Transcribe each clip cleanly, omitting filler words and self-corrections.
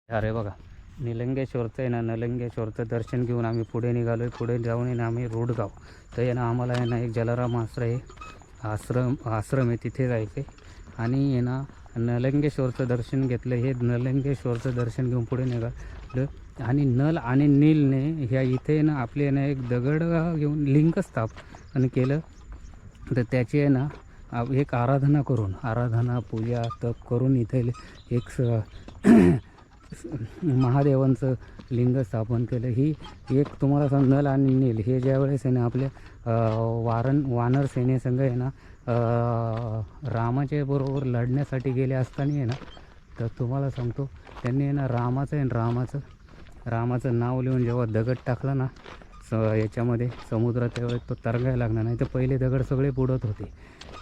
अरे बघा, निलंगेश्वरचं आहे ना, निलंगेश्वरचं दर्शन घेऊन आम्ही पुढे निघालो आहे. पुढे जाऊन आहे ना आम्ही रोडगाव, तर आहे ना आम्हाला आहे ना एक जलाराम आश्रम आहे, तिथे जायचं आहे. आणि आहे ना निलंगेश्वरचं दर्शन घेतलं. हे निलंगेश्वरचं दर्शन घेऊन पुढे निघालं. आणि नल आणि नीलने ह्या इथे ना आपले ना एक दगड घेऊन लिंग स्थापन केलं. तर त्याची आहे ना एक आराधना पूजा तप करून इथे एक महादेवांचं लिंग स्थापन केलं. ही एक तुम्हाला सांग, नल आणि नील हे ज्यावेळेस आहे ना आपल्या वानर सेनेसंग आहे ना रामाच्या बरोबर लढण्यासाठी गेले असताना आहे ना, तर तुम्हाला सांगतो त्यांनी आहे ना रामाचं नाव लिहून जेव्हा दगड टाकला ना याच्यामध्ये समुद्रात, त्यावेळेस तो तरंगायला लागला. नाही तर पहिले दगड सगळे बुडत होते.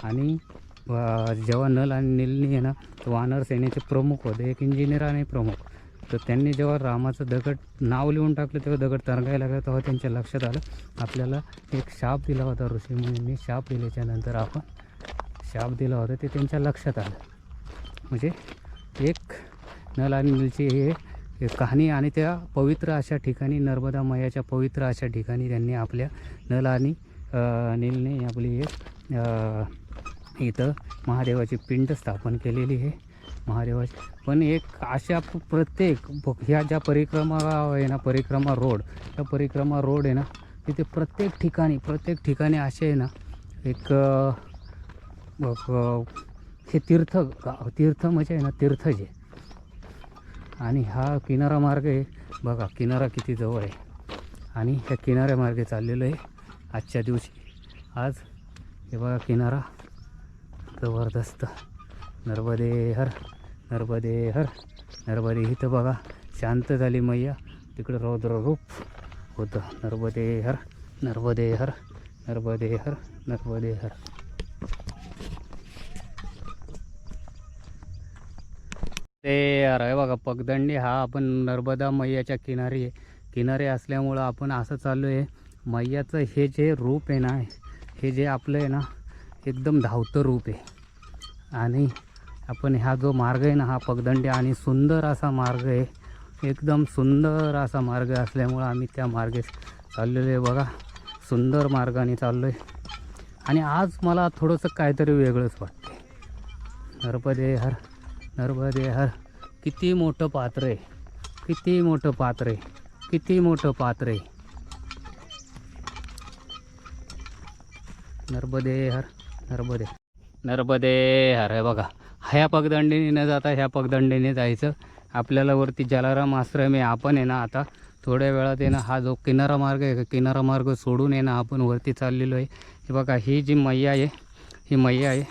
आणि जेव्हा नल आणि नीलनी आहे ना वानर सेनेचे प्रमुख होते, एक इंजिनियर आणि प्रमुख, तर त्यांनी जेव्हा रामाचं दगड नाव लिहून टाकलं तेव्हा दगड तरंगायला लागला. तेव्हा त्यांच्या लक्षात आलं आपल्याला एक शाप दिला होता ऋषीमुनींनी. शाप दिल्याच्यानंतर आपण शाप दिला होता ते त्यांच्या लक्षात आलं. म्हणजे एक नल आणि नीलची हे कहाणी. आणि त्या पवित्र अशा ठिकाणी, नर्मदा मैयाच्या पवित्र अशा ठिकाणी त्यांनी आपल्या नल आणि नीलने आपली एक इथं महादेवाची पिंड स्थापन केलेली आहे महादेवाची. पण एक अशा प्रत्येक ह्या ज्या परिक्रमा आहे ना, परिक्रमा रोड आहे ना, तिथे प्रत्येक ठिकाणी असे आहे ना एक हे तीर्थ म्हणजे आहे ना तीर्थ जे. आणि हा किनारा मार्ग आहे बघा, किनारा किती जवळ आहे. आणि ह्या किनाऱ्या मार्गे चाललेलो आहे आजच्या दिवशी. आज हे बघा किनारा जबरदस्त. नर्मदे हर नर्मदे हर नर्मदे. इथं बघा शांत झाली मैया, तिकडं रौद्ररूप होतं. नर्मदे हर नर्मदे हर नर्मदे हर नर्मदे हर. ते अरे बघा पगदंडी हा आपण नर्मदा मैयाच्या किनारे असल्यामुळं आपण असं चाललो आहे. मैयाचं हे जे रूप आहे ना, हे जे आपलं आहे ना एकदम धावतं रूप आहे. आणि आपण हा जो मार्ग आहे ना, हा पगदंडी आणि सुंदर असा मार्ग आहे, एकदम सुंदर असा मार्ग असल्यामुळं आम्ही त्या मार्गे चाललेलो आहे. बघा सुंदर मार्गाने चाललो आहे. आणि आज मला थोडंसं काहीतरी वेगळंच वाटते. नर्मदे हर नर्मदे हर. किती मोठं पात्र आहे, किती मोठं पात्र आहे, किती मोठं पात्र आहे. नर्मदे हर नर्मदे नर्मदे हर. आहे बघा, ह्या पगदंडीने न जाता ह्या पगदंडीने जायचं. आपल्याला वरती जलाराम आश्रम आहे. आपण आहे ना आता थोड्या वेळात आहे ना हा जो किनारा मार्ग आहे, किनारा मार्ग सोडून आहे ना आपण वरती चाललेलो आहे. हे बघा ही जी मैया आहे, ही मैया आहे.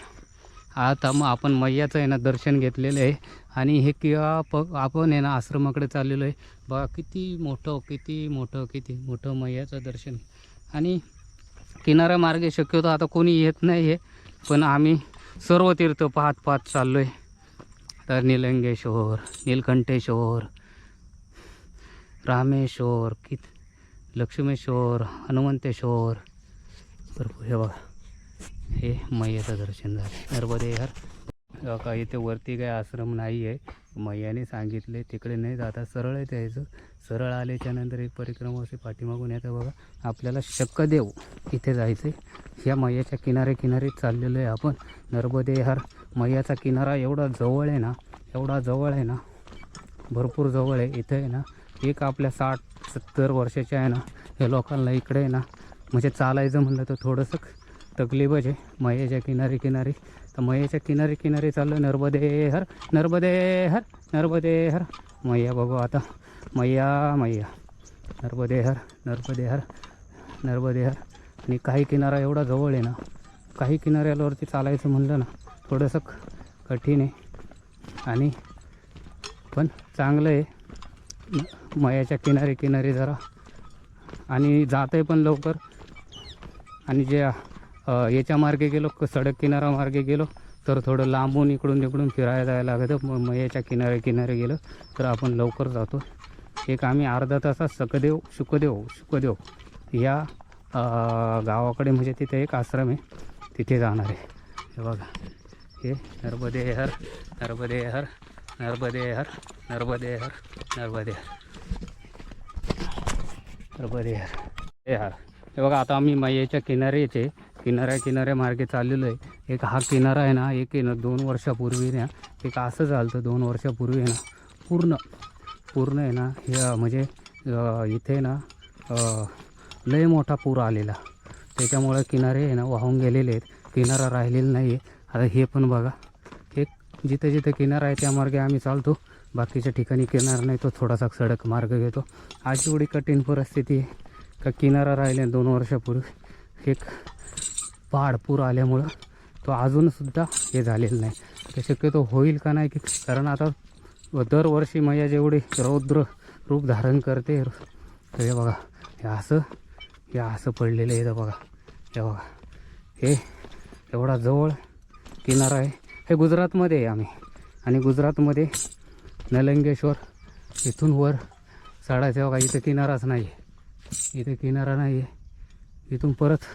आता मग आपण मैयाचं आहे ना दर्शन घेतलेलं आहे. आणि हे आपण आहे ना आश्रमाकडे चाललेलो आहे. बघा किती मोठं मैयाचं दर्शन. आणि किनारा मार्गे शक्यतो आता कोणी येत नाही आहे, पण आम्ही सर्व तीर्थ पाहत चाललो आहे. तर निलंगेश्वर, नीलकंठेश्वर, रामेश्वर, लक्ष्मेश्वर, हनुमंतेश्वर, भरपूर. हे बघा हे मैयाचं दर्शन झालं. नर्मदे हर. का इथे वरती काही आश्रम नाही आहे, मैयाने सांगितले तिकडे नाही जाता सरळ आहे यायचं. सरळ आल्याच्यानंतर एक परिक्रमा असे पाठीमागून येतं बघा. आपल्याला शक्कदेव इथे जायचं आहे. ह्या मैयाच्या किनारे चाललेलो आहे आपण. नर्मदे हर. मैयाचा किनारा एवढा जवळ आहे ना, भरपूर जवळ आहे. इथं आहे ना एक आपल्या 60-70 वर्षाच्या आहे ना हे लोकांना इकडे आहे ना म्हणजे चालायचं म्हणलं तर थोडंसं तकलीफच आहे. मैयाच्या किनारे तर मैयाच्या किनारे चाललो. नर्मदे हर नर्मदे हर नर्मदे हर. मैया बघू आता, मैया नर्मदे हर नर्मदे हर नर्मदे हर. आणि काही किनारा एवढा जवळ आहे ना, काही किनाऱ्यावरती चालायचं म्हणलं ना थोडंसं कठीण आहे. आणि पण चांगलं आहे मैयाच्या किनारे जरा. आणि जात आहे पण लवकर. आणि जे याच्या मार्गे गेलो, सडक किनारा मार्गे गेलो तर थोडं लांबून इकडून तिकडून फिरायला जायला लागतं. मैयाच्या किनारे गेलं तर आपण लवकर जातो. एक आम्ही अर्धा तासात शुकदेव या गावाकडे, म्हणजे तिथे एक आश्रम आहे, तिथे जाणार आहे. हे बघा हे नर्मदे हर नर्मदे हर नर्मदे हर नर्मदे हर नर्मदे हर नर्मदे हर हे हर. हे बघा आता आम्ही मैयाच्या किनाऱ्या मार्गे चाललेलो आहे. एक हा किनारा आहे ना, एक आहे ना 2 वर्षापूर्वी ना एक असं झालं 2 वर्षापूर्वी आहे ना पूर्ण आहे ना हे म्हणजे इथे ना लय मोठा पूर आलेला. त्याच्यामुळे किनारे आहे ना वाहून गेलेले आहेत. किनारा राहिलेला नाही आहे. आता हे पण बघा, एक जिथे किनारा आहे त्या मार्गे आम्ही चालतो. बाकीच्या ठिकाणी किनारा नाही, तो थोडासा सडक मार्ग घेतो. आज एवढी कठीण परिस्थिती आहे का किनारा राहिले 2 वर्षापूर्वी एक पूर आल्यामुळं तो अजूनसुद्धा हे झालेलं नाही. ते शक्यतो होईल का नाही, की कारण आता दरवर्षी मैया जेवढी रौद्र रूप धारण करते. तर हे बघा हे असं पडलेलं आहे. बघा हे बघा, हे एवढा जवळ किनारा आहे. हे गुजरातमध्ये आहे आम्ही, आणि गुजरातमध्ये नलंगेश्वर इथून वर चढायचं. बघा इथं किनाराच नाही आहे, इथे किनारा नाही आहे. इथून परत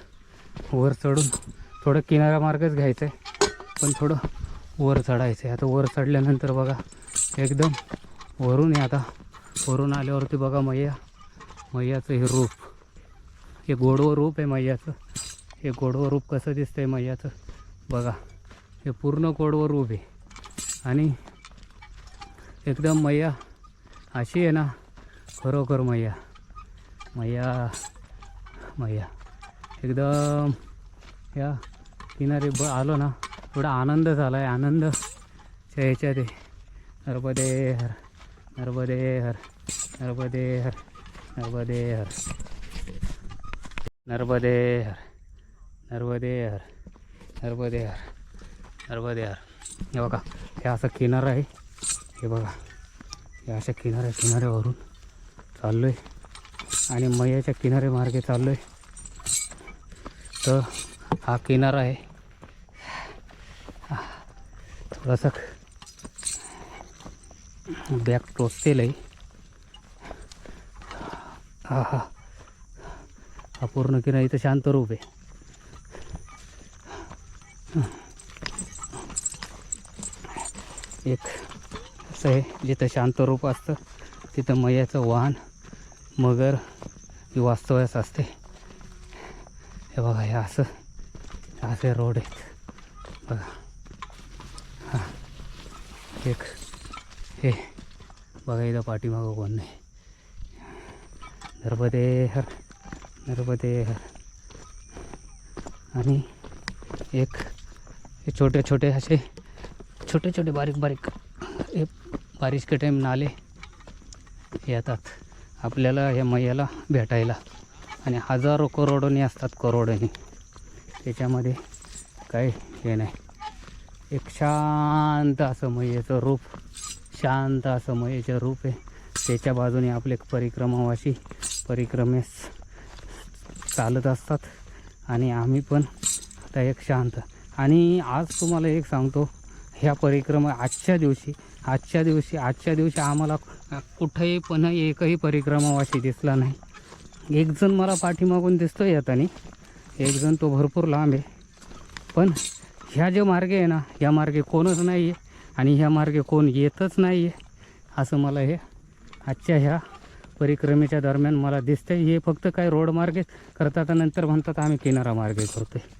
वर चढून थोडं किनारा मार्गच घ्यायचं आहे, पण थोडं वर चढायचं आहे. आता वर चढल्यानंतर बघा एकदम वरून आहे. आता वरून आल्यावरती बघा मैयाचं हे रूप, हे गोडवं रूप आहे मैयाचं. हे गोडवं रूप कसं दिसतं आहे मैयाचं बघा, हे पूर्ण गोडवं रूप आहे. आणि एकदम मैया अशी आहे ना, खरोखर मैया एकदम या किनारी आलो ना, थोडा आनंद झाला आहे. आनंदच्या ह्याच्यात आहे. नर्मदे हर नर्मदे हर नर्मदे हर नर्मदे हर नर्मदे हर नर्मदे हर नर्मदे हर नर्मदे हर. हे बघा हे असा किनारा आहे. हे बघा हे अशा किनाऱ्यावरून चाललो आहे आणि मैयाच्या किनारे मार्गे चाललो आहे. तर हा किनारा आहे. थोडासा बॅक टोचतेल आहे. हा पूर्ण किनारा इथं शांत रूप आहे. एक असं आहे, जिथं शांत रूप असतं तिथं मैयाचं वाहन मगर ही वास्तव्यास असते. हे बघा हे असे रोड आहेत बघा. हां एक हे बघा इथं पाठीमागं कोण नाही. नर्मदे हर नर्मदे हर. आणि एक हे छोटे असे छोटे बारीक हे बारिश के टाईम नाले येतात आपल्याला या मैयाला भेटायला. आणि हजारो करोडोनी असतात, करोडोनी. त्याच्यामध्ये काही हे नाही. एक शांत असं मैयाचं रूप, शांत असं मैयाचं रूप आहे. त्याच्या बाजूने आपले परिक्रमावासी परिक्रमेस चालत असतात आणि आम्ही पण आता एक शांत. आणि आज तुम्हाला एक सांगतो, ह्या परिक्रमा आजच्या दिवशी आम्हाला कुठेही पण एकही परिक्रमावासी दिसला नाही. एक जण मला पाठीमागून दिसतो येताना, एक जण तो भरपूर लांब आहे. पण ह्या जे मार्गे आहे ना, या मार्गे कोणच नाही आहे आणि ह्या मार्गे कोण येतच नाही आहे असं मला हे आजच्या ह्या परिक्रमेच्या दरम्यान मला दिसतं. हे फक्त काय रोड मार्गे करतात, नंतर म्हणतात आम्ही किनारा मार्गे करतो आहे.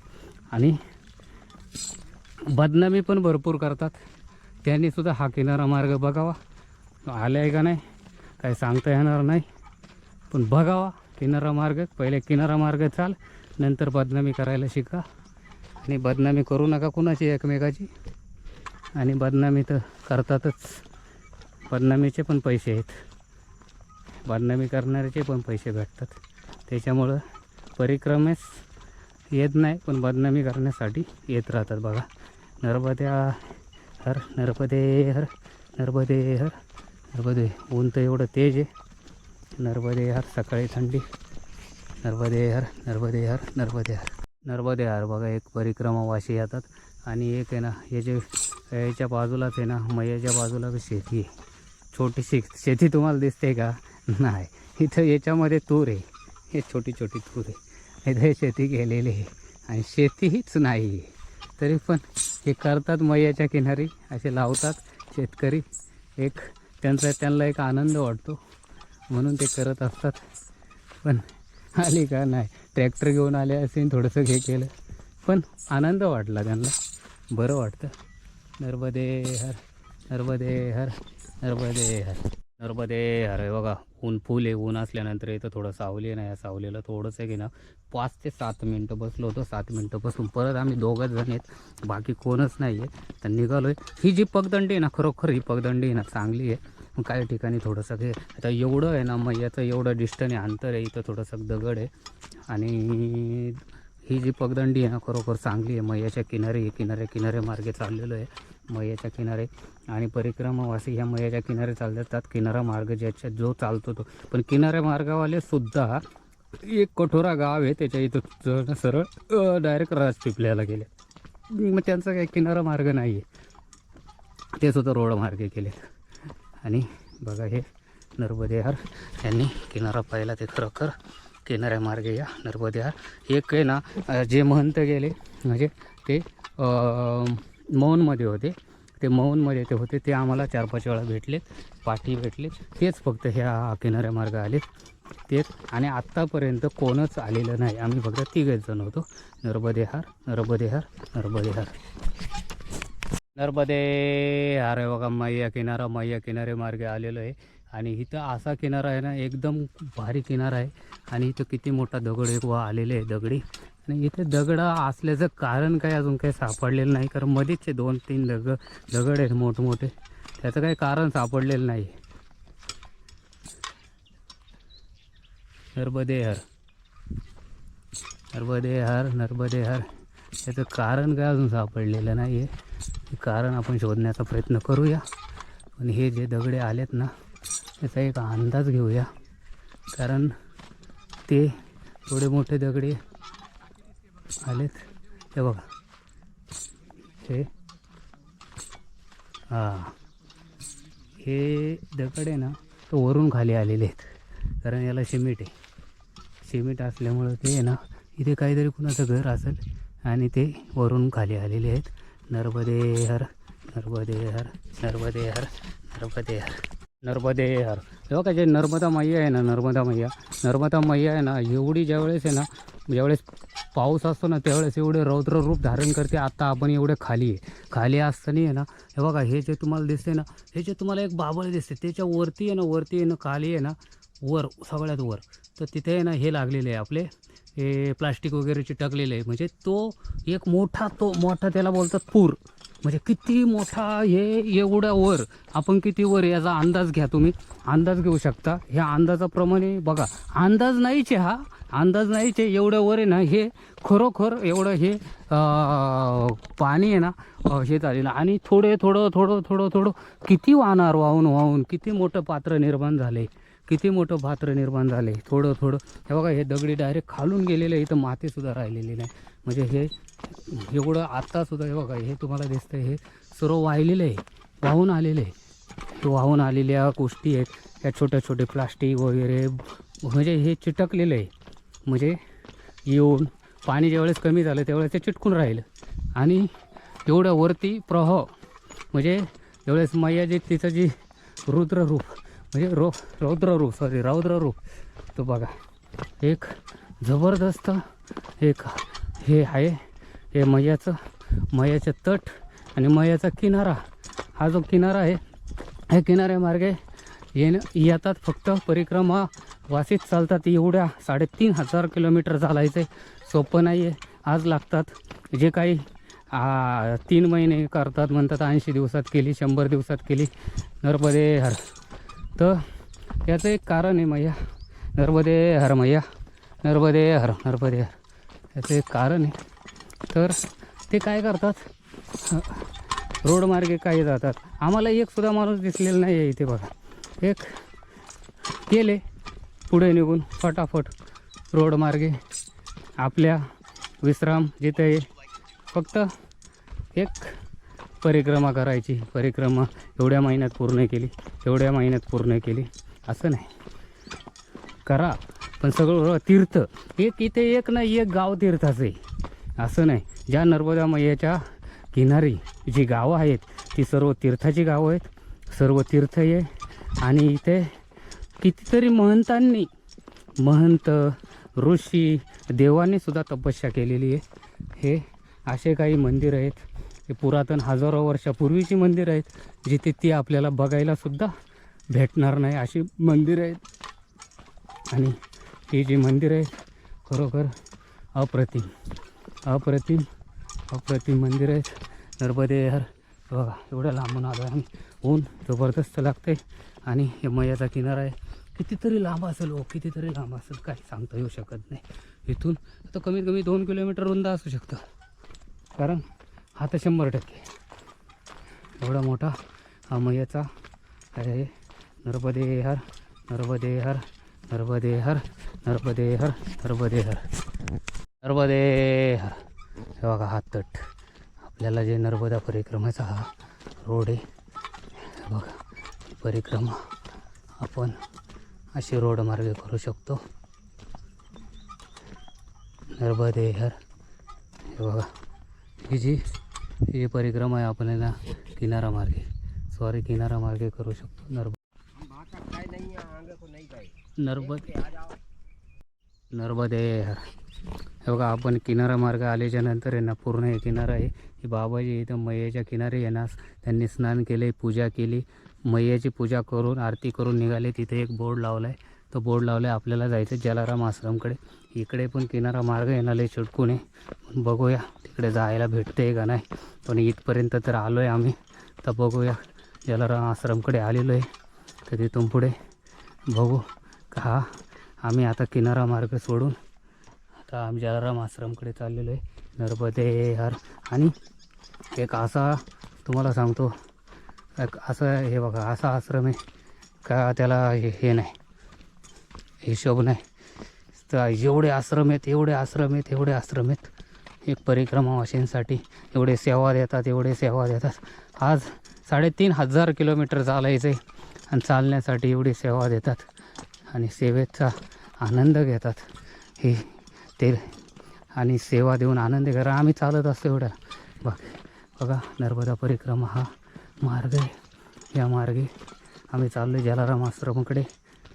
आणि बदनामी पण भरपूर करतात. त्यांनीसुद्धा हा किनारा मार्ग बघावा. आला आहे का नाही काय सांगता येणार नाही, पण बघावा किनारा मार्ग. पहिले किनारा मार्ग चाल, नंतर बदनामी करायला शिका. आणि बदनामी करू नका कुणाची एकमेकाची. आणि बदनामी तर करतातच, बदनामीचे पण पैसे आहेत, बदनामी करणाऱ्याचे पण पैसे भेटतात. त्याच्यामुळं परिक्रमेस येत नाही, पण बदनामी करण्यासाठी येत राहतात. बघा नर्मदे हर नर्मदे हर नर्मदे हर नर्मदे. ऊन तर एवढं तेज आहे. नर्मदे हर, सकाळी थंडी. नर्मदे हर नर्मदे हर नर्मदे हर नर्मदे हर. बघा एक परिक्रमावासी येतात आणि एक आहे ना, हे जे याच्या बाजूलाच आहे ना, मैयाच्या बाजूला शेती आहे. छोटीशी शेती तुम्हाला दिसते का? नाही. इथं याच्यामध्ये तूर आहे, हे छोटी तूर आहे. इथे शेती केलेली आहे आणि शेती हीच नाही आहे. तरी पण हे करतात मैयाच्या किनारी, असे लावतात शेतकरी. एक त्यांना एक आनंद वाटतो म्हणून ते करत असतात. पण आली का नाही, ट्रॅक्टर घेऊन आले असेल, थोडंसं हे केलं, पण आनंद वाटला त्यांना, बरं वाटतं. नर्मदे हर, नर्मदे हर, नर्मदे हर, नर्मदे हर. आहे बघा, ऊन फुल आहे. ऊन असल्यानंतर इथं थोडं सावली आहे ना, या सावलीला थोडंसं आहे की ना 5 ते 7 मिनटं बसलो होतो. 7 मिनटं बसून परत आम्ही 2घंच जण आहेत, बाकी कोणच नाही आहे. तर निघालो आहे. ही जी पगदंडी आहे ना, खरोखर ही पगदंडी आहे ना चांगली आहे. काही ठिकाणी थोडंसं हे आता एवढं आहे ना, मैयाचं एवढं डिस्टन्स आहे, अंतर आहे, इथं थोडंसं दगड आहे. आणि ही जी पगदंडी आहे ना खरोखर चांगली आहे. मैयाच्या किनारे मार्गे चाललेलो आहे, मैयाच्या किनारे. आणि परिक्रमावासी ह्या मैयाच्या किनारे चालतात. किनारा मार्ग ज्याच्या जो चालतो तो, पण किनारे मार्गावाले सुद्धा एक कठोरा गाव आहे त्याच्या इथं सरळ डायरेक्ट राजपिपल्याला गेले. मग त्यांचा काही किनारा मार्ग नाही आहे, ते सुद्धा रोड मार्गे केले. आणि बघा हे नर्मदे हर, यांनी किनारा पाहिला ते खरोखर किनाऱ्या मार्गे या नर्मदे हर. एक आहे ना जे महंत गेले म्हणजे ते मौनमध्ये होते, ते मौनमध्ये ते होते, ते आम्हाला 4-5 वेळा भेटले, पाठी भेटले, तेच फक्त ह्या किनाऱ्या मार्ग आले तेच. आणि आत्तापर्यंत कोणच आलेलं नाही, आम्ही फक्त 3घच जण होतो. नर्मदे हर, नर्मदे हर, नर्मदे हर, नर्मदे हर. आहे बघा मैया किनारे मार्गे आलेलो आहे. आणि इथं असा किनारा आहे ना, एकदम भारी किनारा आहे. आणि इथं किती मोठा दगड एक आलेले आहे दगडी. आणि इथे दगड असल्याचं कारण काय अजून काही सापडलेलं नाही, कारण मध्येच 2-3 दगड आहेत मोठमोठे, त्याचं काही कारण सापडलेलं नाही. नर्मदे हर, नर्मदे हर, नर्मदे हर. त्याचं कारण काय अजून सापडलेलं नाही आहे, कारण आपण शोधण्याचा प्रयत्न करूया. पण हे जे दगडे आलेत ना, त्याचा एक अंदाज घेऊया, कारण ते थोडे मोठे दगडे आलेत. हे बघा, हे हे दगड आहे ना, तो वरून खाली आलेले आहेत, कारण याला सिमेंट असल्यामुळं ते आहे ना, इथे काहीतरी कुणाचं घर असेल आणि ते वरून खाली आलेले आहेत. नर्मदे हर, नर्मदे हर, नर्मदे हर, नर्मदे हर, नर्मदे हर. तेव्हा का जे नर्मदा मैया आहे ना, नर्मदा मैया आहे ना, एवढी ज्यावेळेस पाऊस असतो ना, त्यावेळेस एवढे रौद्र रूप धारण करते. आता आपण एवढे खाली असताना आहे ना, हे बघा, हे जे तुम्हाला दिसते ना, हे जे तुम्हाला एक बाबळ दिसते, त्याच्या वरती आहे ना खाली आहे ना, वर सगळ्यात वर, तर तिथे आहे ना हे लागलेले आहे आपले, हे प्लास्टिक वगैरे चिटकलेलं आहे. म्हणजे तो एक मोठा त्याला बोलतात पूर. म्हणजे किती मोठा हे, एवढ्या वर आपण किती वर याचा अंदाज घ्या, तुम्ही अंदाज घेऊ शकता. ह्या अंदाजाप्रमाणे बघा, अंदाज नाहीच आहे, एवढं वर आहे ना, हे खरोखर एवढं हे पाणी आहे ना हे झालेलं. आणि थोडं किती वाहून किती मोठं पात्र निर्माण झाले, थोडं. हे बघा, हे दगडी डायरेक्ट खालून गेलेले, इथं मातीसुद्धा राहिलेली नाही. म्हणजे हे एवढं आत्तासुद्धा हे बघा, हे तुम्हाला दिसतं, हे सर्व वाहिलेलं आहे, वाहून आलेल्या गोष्टी आहेत. या छोटे प्लास्टिक वगैरे, म्हणजे हे चिटकलेलं आहे. म्हणजे येऊन पाणी ज्यावेळेस कमी झालं त्यावेळेस ते चिटकून राहिलं. आणि एवढ्या वरती प्रवाह, म्हणजे त्यावेळेस मैया तिचं जी रौद्ररूप, तो बघा, एक जबरदस्त एक हे आहे. हे मैयाचं तट आणि मैयाचा किनारा. हा जो किनारा आहे, ह्या किनाऱ्या मार्गे येतात फक्त परिक्रमा वासीत चालतात. एवढ्या 3,500 किलोमीटर चालायचं सोपं नाही आहे. आज लागतात, जे काही 3 महिने करतात म्हणतात, 80 दिवसात केली, 100 दिवसात केली. नर्मदे हर. तर याचं एक कारण आहे, मैया नर्मदे हर, मैया नर्मदे हर, नर्मदे हर. याचं एक कारण आहे. तर ते काय करतात, रोड मार्गे काही जातात. आम्हाला एक सुद्धा माणूस दिसलेला नाही आहे इथे बघा. एक गेले पुढे निघून फटाफट रोड मार्गे आपल्या विश्राम जिथे आहे, फक्त एक परिक्रमा करायची. परिक्रमा एवढ्या महिन्यात पूर्ण केली असं नाही, करा, पण सगळं तीर्थ इथे एक नाही एक गाव तीर्थाचं आहे असं नाही. ज्या नर्मदा मैयाच्या किनारी जी गावं आहेत ती सर्व तीर्थाची गावं आहेत. सर्व तीर्थ आहे आणि इथे कितीतरी महंतांनी महंत ऋषी देवांनी सुद्धा तपस्या केलेली आहे। हे असे काही मंदिर आहेत, हे पुरातन हजारो वर्षापूर्वीची मंदिर आहेत, जिथे ती आपल्याला बघायला सुद्धा भेटणार नाही अशी मंदिर आहेत। आणि ही जी मंदिर आहेत खरोखर अप्रतिम मंदिर आहेत। नर्मदे हर बघा, एवढ्या लांबून आलो आहे आम्ही, ऊन जबरदस्त लागते आणि हे मैयाचा किनारा आहे, कितीतरी लांब असेल कितीतरी लांब असेल काही सांगता येऊ शकत नाही। इथून तर कमीत कमी 2 किलोमीटर रुंद असू शकतं, कारण हा तर 100% एवढा मोठा हा मैयाचा आहे। नर्मदे हर नर्मदे हर नर्मदे हर नर्मदे हर नर्मदे हर नर्मदे हर। हे बघा हा तट, आपल्याला जे नर्मदा परिक्रमेचा हा रोड आहे, बघा परिक्रमा आपण अशी रोड मार्गे करू शकतो। नर्मदे हर। हे बघा ही जी परिक्रमा आहे आपण ना किनारा मार्गे करू शकतो। नर्मदे हर। हे बघा आपण किनारा मार्ग आल्याच्या नंतर आहे ना, पूर्ण हे किनारा आहे, ही बाबाजी इथं मैयाच्या किनारी येणार, त्यांनी स्नान केले, पूजा केली, मैयाची पूजा करून आरती करून निघाले। तिथे एक बोर्ड लावला आहे, तो बोर्ड लावला आहे आपल्याला जायचं जलाराम आश्रमकडे। इकडे पण किनारा मार्ग येणारे चिटकून आहे, पण बघूया तिकडे जायला भेटते का नाही, पण इथपर्यंत तर आलो आहे आम्ही, तर बघूया जलाराम आश्रमकडे आलेलो आहे, तर तिथून पुढे बघू का। आम्ही आता किनारा मार्ग सोडून आता आम्ही जलाराम आश्रमकडे चाललेलो आहे। नर्मदे हर। आणि एक असा तुम्हाला सांगतो, एक असं हे बघा असा आश्रम आहे का त्याला हे नाही, हिशोब नाही, तर एवढे आश्रम आहेत एक परिक्रमावासींसाठी, एवढे सेवा देतात। आज 3,500 किलोमीटर चालायचं आहे आणि चालण्यासाठी एवढी सेवा देतात आणि सेवेचा आनंद घेतात हे ते, आणि सेवा देऊन आनंद करा। आम्ही चालत असतो एवढा बघा नर्मदा परिक्रमा हा मार्ग आहे, या मार्गे आम्ही चाललो जलाराम आश्रमाकडे।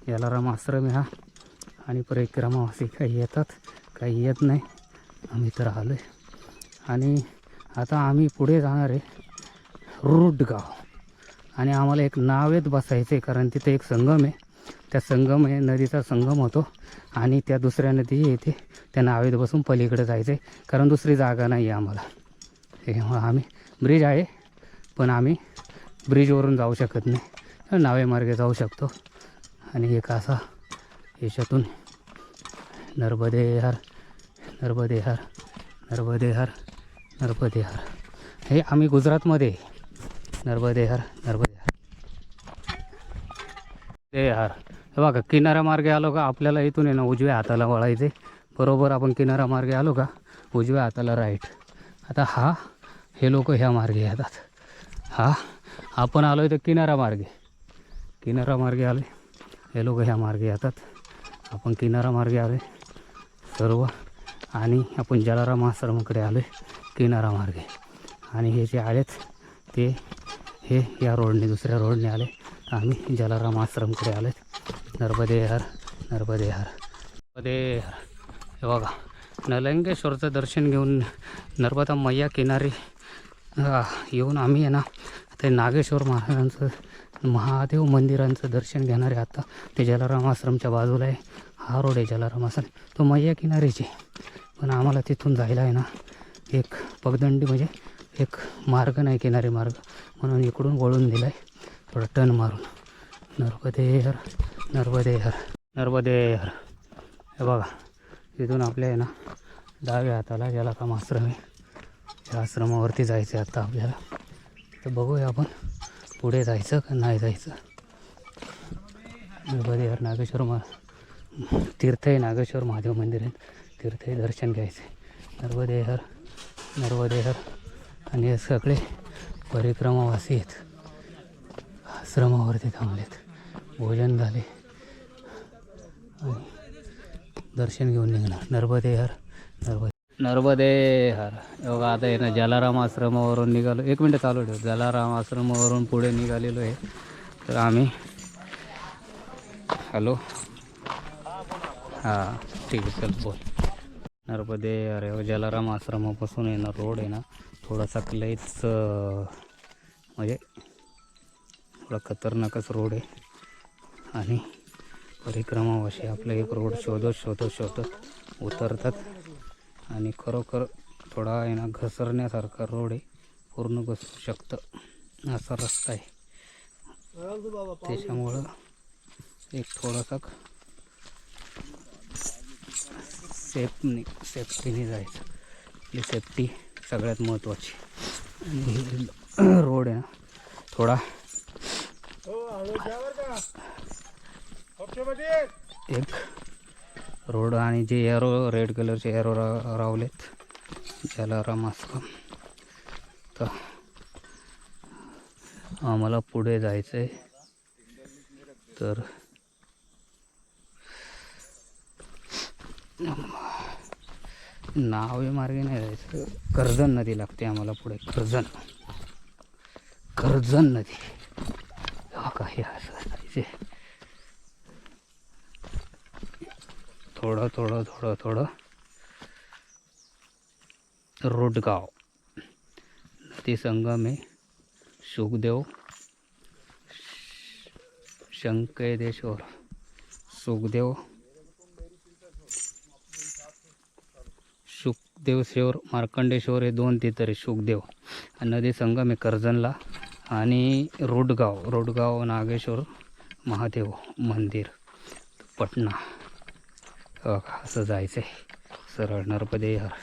जलाराम आश्रम हा आणि परिक्रमावासी काही येतात काही येत नाही, आम्ही तर आलो आहे। आणि आता आम्ही पुढे जाणार आहे रुडगाव, आणि आम्हाला एक नावेत बसायचं आहे, कारण तिथे एक संगम आहे, त्या संगम आहे नदीचा संगम होतो आणि त्या दुसऱ्या नदी येते, त्या नावेत बसून पलीकडे जायचं आहे, कारण दुसरी जागा नाही आहे आम्हाला। त्यामुळं आम्ही ब्रिज आहे पण आम्ही ब्रिजवरून जाऊ शकत नाही, नावेमार्गे जाऊ शकतो। आणि एक असा याच्यातून नर्मदे हर नर्मदे हर नर्मदे हर नर्मदे हर। हे आम्ही गुजरातमध्ये नर्मदे हर नर्मदे हर। हे बघा किनारा मार्गे आलो का आपल्याला इथून आहे ना उजव्या हाताला वळायचे, बरोबर आपण किनारा मार्गे आलो का उजव्या हाताला राईट। आता हे लोक ह्या मार्गे येतात, आपण आलो आहे तर किनारा मार्गे आले, हे लोक ह्या मार्गे येतात, आपण किनारा मार्गे आलो सर्व, आणि आपण जलाराम आश्रमाकडे आलो किनारा मार्गे। आणि हे जे आलेत ते हे या रोडने दुसऱ्या रोडने आले, आम्ही जलाराम आश्रमकडे आलो। नर्मदे हर नर्मदे हर नर्मदे हर। हे बघा नलंगेश्वरचं दर्शन घेऊन नर्मदा मैया किनारी येऊन आम्ही आहे ना ते नागेश्वर महाराजांचं महादेव मंदिरांचं दर्शन घेणार आहे। आता ते जलाराम आश्रमच्या बाजूला आहे, हा रोड आहे जलाराम आश्रम, तो मैया किनारीचे, पण आम्हाला तिथून जायला आहे ना एक पगदंडी म्हणजे एक मार्ग नाही किनारी मार्ग, म्हणून इकडून वळून दिला आहे थोडं टर्न मारून। नर्मदे हर नर्मदे हर नर्मदे हर। हे बघा तिथून आपल्या आहे ना डाव्या हाताला जलाराम आश्रम आहे, या आश्रमावरती जायचं आहे आता आपल्याला, तर बघूया आपण पुढे जायचं का नाही जायचं। नर्मदे हर नागेश्वर तीर्थ आहे, नागेश्वर महादेव मंदिर आहे, तीर्थ आहे, दर्शन घ्यायचं आहे। नर्मदे हर। आणि हे सगळे परिक्रमावासी आहेत, आश्रमावरती थांबलेत, भोजन झाले आणि दर्शन घेऊन निघणार। नर्मदे हर नर्मदे नर्मदे हर. बघा आता आहे ना जलाराम आश्रमावरून निघालो. 1 मिनटं चालू ठेव. जलाराम आश्रमावरून पुढे निघालेलो आहे. तर आम्ही हॅलो हां ठीक आहे चल बोल. नर्मदे अरे जलाराम आश्रमापासून आहे ना रोड आहे ना थोडासा लईच म्हणजे थोडा खतरनाकच रोड आहे. आणि परिक्रमावाशी आपलं एक रोड शोधत उतरतात. आणि खरोखर थोडा आहे ना घसरण्यासारखा रोड आहे. पूर्ण घसरू शकतं असा रस्ता आहे. त्याच्यामुळं एक थोडासा सेफ्टीने जायचं. आपली सेफ्टी सगळ्यात महत्त्वाची. आणि रोड आहे ना थोडा एक रोड आणि जे एरो रेड कलरचे एरो रावलेत जलाराम आश्रम. तर आम्हाला पुढे जायचं आहे. तर नावे मार्गे नाही जायचं. कर्जन नदी लागते आम्हाला पुढे. कर्जन नदी काही असं जायचे. थोडं रोडगाव नदी संगम आहे. सुखदेव शंकेदेश्वर सुखदेवश्वर मार्कंडेश्वर हे 2 तिथं आहे. सुखदेव नदी संगम आहे कर्जनला. आणि रोडगाव नागेश्वर महादेव मंदिर पटना. असं जायचं आहे सरळ नर्मदे हर.